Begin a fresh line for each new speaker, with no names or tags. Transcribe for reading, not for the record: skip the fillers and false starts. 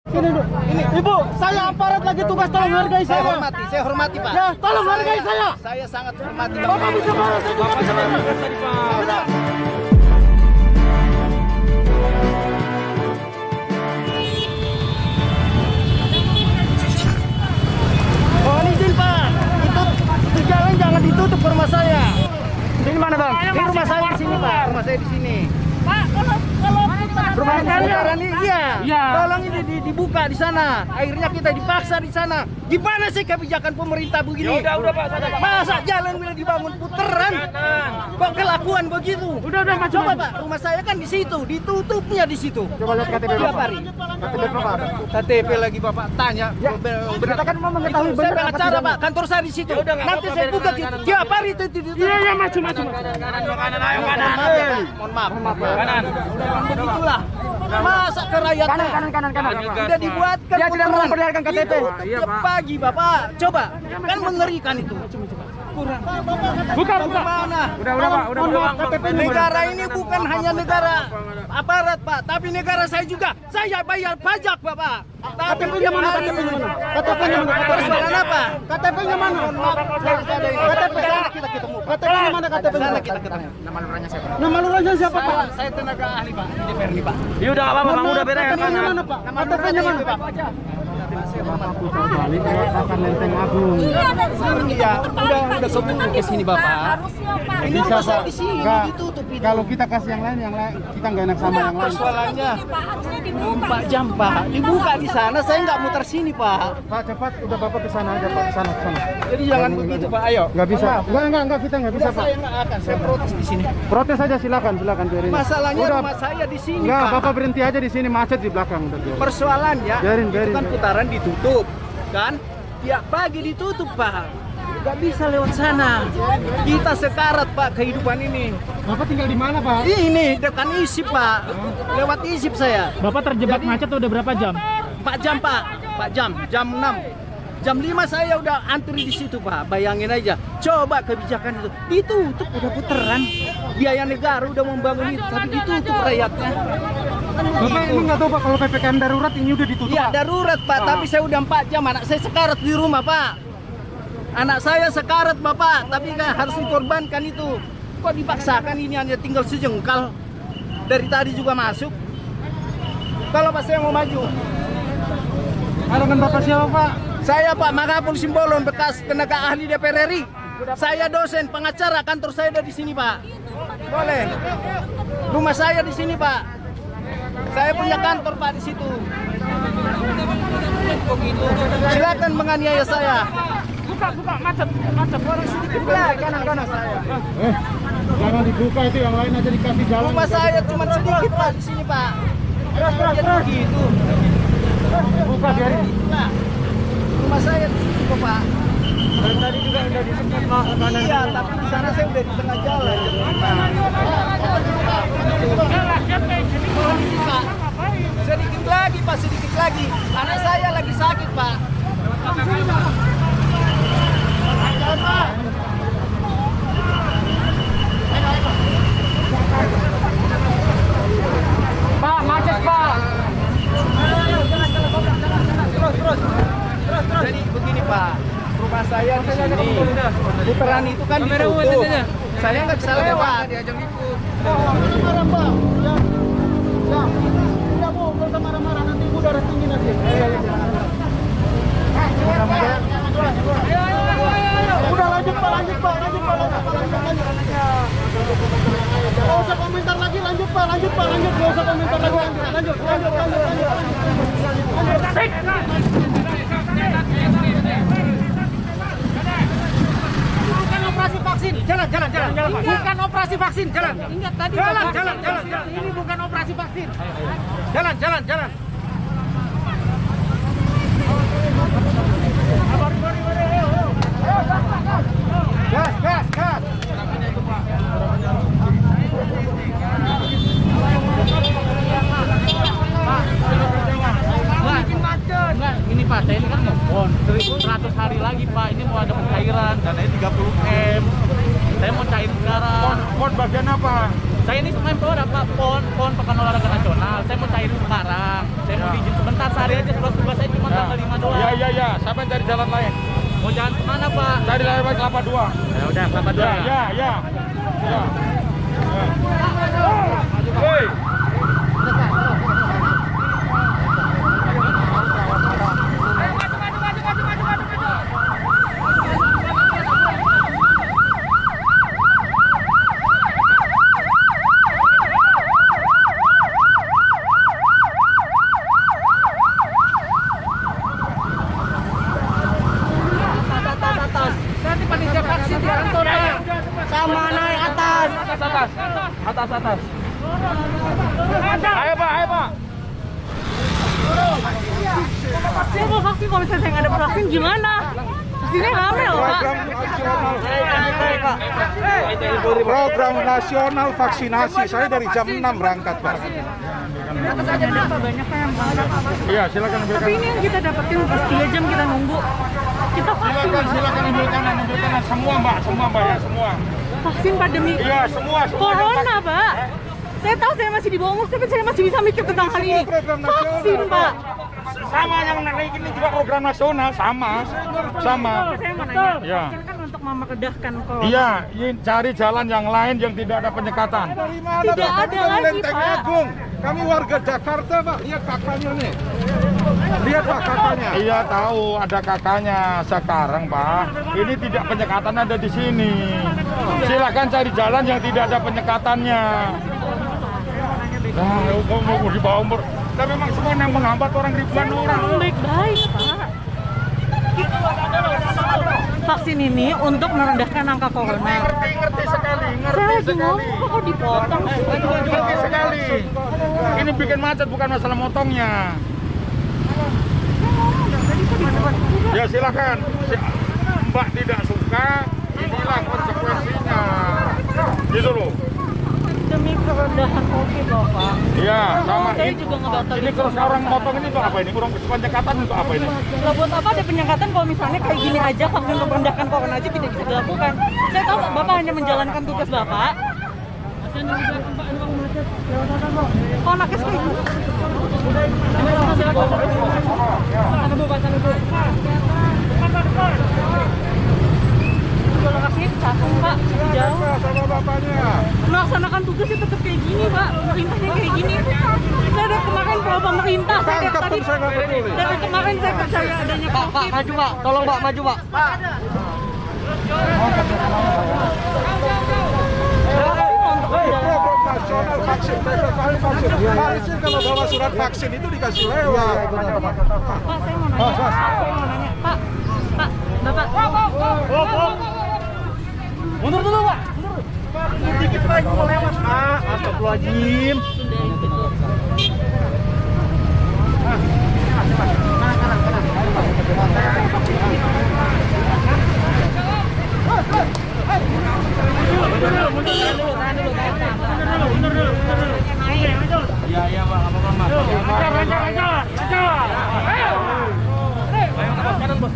Sini dulu. Ibu, saya aparat lagi tugas, tolong hargai saya.
Saya hormati Pak.
Ya, tolong hargai saya.
Saya sangat hormati.
Bapak bisa marah, saya juga bisa marah. Tidak. Mohon izin Pak, itu jalan jangan ditutup ke rumah saya. Di mana Bang? Di rumah saya di sini Pak. Rumah saya di sini.
Pak, kalau
Rumah putaran ini
Iya.
tolong ini dibuka di sana. Akhirnya kita dipaksa di sana. Gimana sih kebijakan pemerintah begini?
udah Pak, sana Pak.
Masa jalan bilang dibangun putaran? Kok kelakuan begitu?
Udah maju.
Coba Pak, rumah saya kan di situ, ditutupnya di situ.
Coba lihat KTP
Tiap
Bapak.
hari.
KTP Bapak.
KTP lagi Bapak tanya.
Ya, kita kan mau mengetahui
Saya
benar apa
pengacara
tidaknya.
Pak, kantor saya di situ.
udah, nggak
Nanti
apa-apa,
saya
biar
buka
kanan.
tiap hari itu.
Iya, maju.
Kanan. Mohon maaf.
Kanan.
Begitulah. Masa ke rakyatnya?
Kanan.
Sudah dibuatkan
Dia tidak
putaran.
memperlihatkan KTP.
Itu
Iya,
tiap
Pak.
pagi Bapak. Coba, kan mengerikan itu. Kurang.
Buka.
Bagaimana?
Udah Bang.
Negara ini bukan hanya negara aparat Pak, tapi negara saya juga. Saya bayar pajak Bapak. Tapi
KTP-nya mana? KTP-nya mana?
Persoalan apa?
KTP-nya mana?
KTP kita ketemu.
KTP-nya mana KTP-nya?
Sana kita ketemu.
Nama lurahnya siapa?
Nama lurahnya siapa Pak?
Saya tenaga ahli Pak, di DPR nih Pak.
Ya udah apa Bang, udah beres.
KTP-nya mana Pak? KTP-nya mana?
Bapak
putar balik akan Lenteng Agung.
Iya, udah sebelum ke sini Bapak.
Harusnya Pak.
Ini rumah saya di sini
Enggak.
ditutup itu.
Kalau kita kasih yang lain kita nggak enak sama yang lain.
Persoalannya
Harusnya dibuka.
4 jam Pak, dibuka di sana, saya nggak muter sini Pak.
Pak cepat, udah Bapak ke sana aja Pak, ke sana.
Jadi jangan begitu Pak, ayo.
Nggak bisa. Enggak, kita nggak bisa
Udah
Pak.
saya nggak akan, saya protes di sini.
Protes aja silakan biarin.
Masalahnya
Udah.
rumah saya di sini
Enggak,
Pak.
Bapak berhenti aja di sini, macet di belakang udah biarin.
Persoalannya
Biarin.
itu kan putaran ditutup, kan? Tiap pagi ditutup Pak. Nggak bisa lewat sana. Kita sekarat Pak kehidupan ini.
Bapak tinggal di mana Pak?
Ini dekat ISIP Pak. Lewat ISIP saya.
Bapak terjebak macet udah berapa jam?
4 jam Pak. 4 jam. Jam 6. Jam 5 saya udah antri di situ Pak. Bayangin aja. Coba kebijakan itu. Ditutup udah putaran. Biaya negara udah membangun itu. Tapi ditutup rakyatnya.
Bapak emang nggak tahu Pak kalau PPKM darurat ini udah ditutup
Iya
Pak?
darurat Pak. Tapi saya udah 4 jam. Anak saya sekarat di rumah Pak. Anak saya sekarat Bapak. Tapi kan harus dikorbankan itu. Kok dipaksakan ini hanya tinggal sejengkal. Dari tadi juga masuk. Kalau Pak saya mau maju.
Halo kan Bapak siapa Pak?
Saya Pak Magapul Simbolon, bekas tenaga ahli DPR RI. Saya dosen pengacara, kantor saya ada di sini Pak. Boleh. Rumah saya di sini Pak. Saya punya kantor Pak di situ. Silakan menganiaya saya.
Buka, macet.
Sedikit lah kanan saya.
Jangan dibuka itu, yang lain aja dikasih jalan.
Rumah saya cuma sedikit Pak di sini Pak. Terus. Gitu.
Buka biarin.
Nah, rumah saya di sini kok Pak.
Dan tadi juga udah disebut Pak.
Iya, tapi di sana saya udah di tengah jalan. Pak, sedikit lagi Pak, sedikit lagi. Anak saya lagi sakit Pak.
Pak, macet Pak.
Terus. Jadi begini Pak, rumah saya di sini. Putaran itu kan ditutup. Saya nggak bisa lewat. Marah Pak. Ya. Udah Bu, nggak usah marah-marah, nanti Ibu darah tinggi nanti. Udah lanjut Pak. Nggak usah komentar lagi, lanjut Pak. Nggak usah komentar lagi, lanjut.
Bukan operasi vaksin. Jalan. Bukan operasi vaksin. Jalan.
Ingat tadi
Jalan. Ini bukan operasi vaksin. Jalan. Gas. Enggak, ini Pak, saya ini kan mohon 100 hari lagi Pak, ini mau ada pencairan, dananya 30 M. Saya mau cair sekarang. Mohon bagian apa? Saya ini main Pak, PON Pekan Olahraga Nasional. Saya mau cair sekarang. Saya mau izin sebentar, sehari aja tugas saya cuma tanggal 5 doang.
Iya. Sampai cari jalan lain.
Mau jalan kemana Pak?
Cari lewat Kelapa 2.
Ya udah, Kelapa 2.
Ya. Hei.
Nanti panitia vaksin di kantor Pak. Sama naik atas. Atas.
Ayo Pak.
Saya mau vaksin, kalau misalnya saya nggak ada vaksin gimana? Vaksinnya hamil, Pak.
Program nasional vaksinasi. Saya dari jam 6 berangkat, Pak.
Banyak yang berangkat.
Iya, silakan ambil
Tapi ini yang kita dapetin pas 3 jam kita nunggu. Kita vaksin, Pak.
Silakan ambil kanan. Semua Mbak ya, semua.
Vaksin pandemi
Iya, semua.
Corona, Pak. Saya tahu saya masih di bawah umur, tapi saya masih bisa mikir tentang hal ini. Vaksin, Pak.
Sama yang naik ini juga program nasional, sama.
Saya mau nanya,
Iya.
vaksin kan untuk memeredahkan corona.
Iya, ini cari jalan yang lain yang tidak ada penyekatan.
Dari mana,
Tidak
Pak?
ada
Kami dari
lagi,
Lenteng
Pak.
Agung. Kami warga Jakarta, Pak. Lihat kakaknya nih. Lihat, Pak, kakaknya.
Iya tahu ada kakaknya sekarang Pak. Ini tidak penyekatan ada di sini. Silakan cari jalan yang tidak ada penyekatannya. Nah, mau di bawah umur. Tapi memang semua yang menghambat orang ribuan orang.
Baik-baik, Pak. Vaksin ini untuk merendahkan angka corona.
Ngerti sekali.
Saya lagi ngomong kok dipotong sih.
Ngerti sekali. Ini bikin macet bukan masalah motongnya. Ya silakan. Mbak tidak suka, inilah konsekuensinya. Gitu loh.
Demi kerendahan COVID loh, Pak.
Iya, sama
Saya
ini.
juga ngebatalin.
Ini terus orang motong ini untuk apa ini? Kurang penyekatan untuk apa ini?
Lah buat apa ada penyekatan kalau misalnya kayak gini aja vaksin untuk merendahkan corona aja tidak bisa dilakukan. Saya tahu Bapak hanya menjalankan tugas Bapak. Oh, nakes kayak gitu. Kalau kasih cakung, Pak, masih jauh.
Sama bapaknya.
Melaksanakan tugasnya tetap kayak gini, Pak. Pemerintahnya kayak gini. Saya dari kemarin pro pemerintah. Saya
Tangkap
tadi
pun saya nggak peduli.
dari kemarin saya percaya adanya
Pak,
COVID.
maju Pak. Tolong Pak, maju Pak.
Program nasional vaksin. Harusnya kalau bawa surat vaksin itu dikasih lewat.
Pak, saya mau nanya. Saya mau nanya. Pak, Bapak.
Mundur dulu Pak.
Dikit lagi mau lewat, Pak. Astagfirullahaladzim.
Iya Pak, apa-apa Mas. Lancar. Ayo. Kanan bos.